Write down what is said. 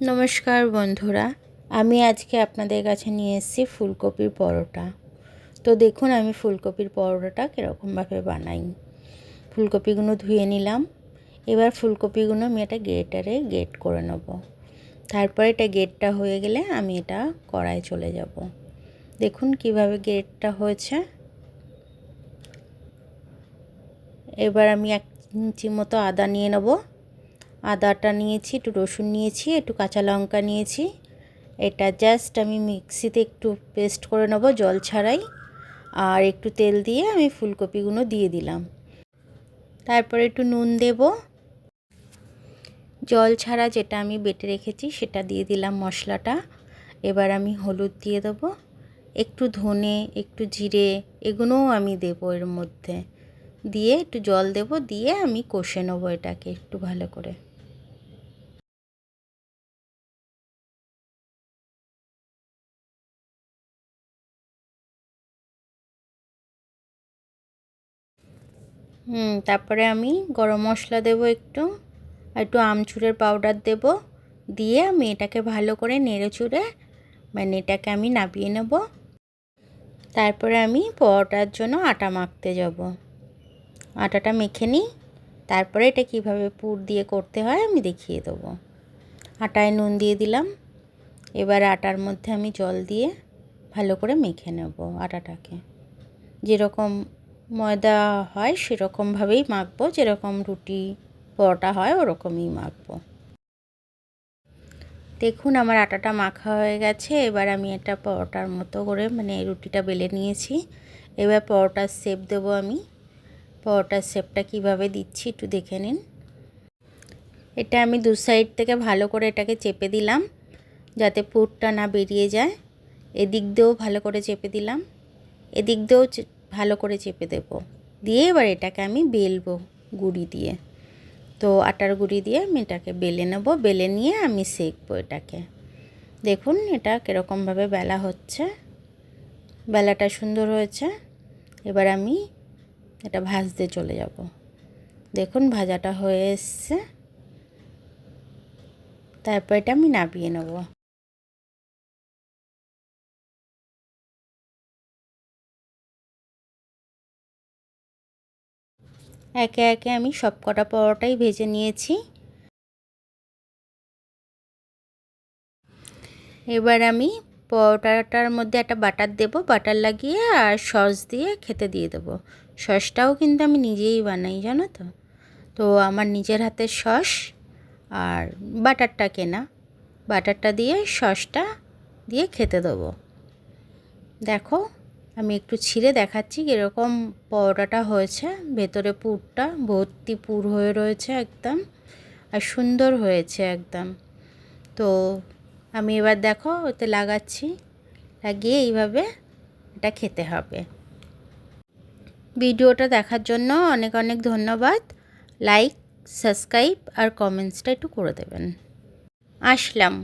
নমস্কার বন্ধুরা, আমি আজকে আপনাদের কাছে নিয়ে এসেছি ফুলকপির পরোটা। তো দেখুন আমি ফুলকপির পরোটাটা কীরকমভাবে বানাই। ফুলকপিগুলো ধুয়ে নিলাম। এবার ফুলকপিগুলো আমি একটা গ্রেটারে গ্রেট করে নেব। তারপরে এটা গ্রেটটা হয়ে গেলে আমি এটা কড়ায় চলে যাব। দেখুন কিভাবে গ্রেটটা হয়েছে। এবার আমি 1 ইঞ্চি মতো আদা নিয়ে নেব। আদাটা নিয়েছি, একটু রসুন নিয়েছি, একটু কাঁচা লঙ্কা নিয়েছি। এটা জাস্ট আমি মিক্সিতে একটু পেস্ট করে নেব জল ছাড়াই। আর একটু তেল দিয়ে আমি ফুলকপিগুলো দিয়ে দিলাম। তারপরে একটু নুন দেব। জল ছাড়া যেটা আমি বেটে রেখেছি সেটা দিয়ে দিলাম মশলাটা। এবার আমি হলুদ দিয়ে দেবো, একটু ধনে, একটু জিরে, এগুলোও আমি দেবো এর মধ্যে। দিয়ে একটু জল দেব, দিয়ে আমি কষে নেবো এটাকে একটু ভালো করে। তারপরে আমি গরম মশলা দেব একটু, আর একটু আমচুরের পাউডার দেব। দিয়ে আমি এটাকে ভালো করে নেড়ে চুড়ে এটাকে আমি নামিয়ে নেব। তারপরে আমি পরোটার জন্য আটা মাখতে যাব। আটাটা মেখে নিই, তারপরে এটা কিভাবে পুর দিয়ে করতে হয় আমি দেখিয়ে দেবো। আটায় নুন দিয়ে দিলাম। এবার আটার মধ্যে আমি জল দিয়ে ভালো করে মেখে নেব আটাটাকে। যেরকম ময়দা হয় সেরকমভাবেই মাখবো, যেরকম রুটি পরোটা হয় ওরকমই মাখবো। দেখুন আমার আটাটা মাখা হয়ে গেছে। এবার আমি এটা পরোটার মতো করে রুটিটা বেলে নিয়েছি। এবার পরোটার শেপ দেবো আমি। পরোটার শেপটা কিভাবে দিচ্ছি একটু দেখে নিন। এটা আমি দু সাইড থেকে ভালো করে এটাকে চেপে দিলাম যাতে পুরটা না বেরিয়ে যায়। এদিক দিয়েও ভালো করে চেপে দিলাম, এদিক দিয়েও ভালো করে চেপে দেব। দিয়ে এবার এটাকে আমি বেলবো গুঁড়ি দিয়ে। তো আটার গুঁড়ি দিয়ে আমি এটাকে বেলে নেব। বেলে নিয়ে আমি সেঁকবো এটাকে। দেখুন এটা কীরকমভাবে বেলা হচ্ছে, বেলাটা সুন্দর হয়েছে। এবার আমি এটা ভাজতে চলে যাব। দেখুন ভাজাটা হয়ে এসছে। তারপর এটা আমি নামিয়ে নেব। একে একে আমি সব কটা পরোটাই ভেজে নিয়েছি। এবার আমি পরোটাটার মধ্যে একটা বাটার দেব, বাটার লাগিয়ে আর সস দিয়ে খেতে দিয়ে দেবো। সসটাও কিন্তু আমি নিজেই বানাই, জানো তো। তো আমার নিজের হাতের সস আর বাটারটা কেনা, বাটারটা দিয়ে সসটা দিয়ে খেতে দেবো। দেখো আমি একটু ছিঁড়ে দেখাচ্ছি কীরকম পরোটাটা হয়েছে। ভেতরে পুরটা ভর্তি পুর হয়ে রয়েছে একদম, আর সুন্দর হয়েছে একদম। তো আমি এবার দেখো ওতে লাগাচ্ছি, লাগিয়ে এইভাবে এটা খেতে হবে। ভিডিওটা দেখার জন্য অনেক অনেক ধন্যবাদ। লাইক, সাবস্ক্রাইব আর কমেন্টসটা একটু করে দেবেন। আসলাম।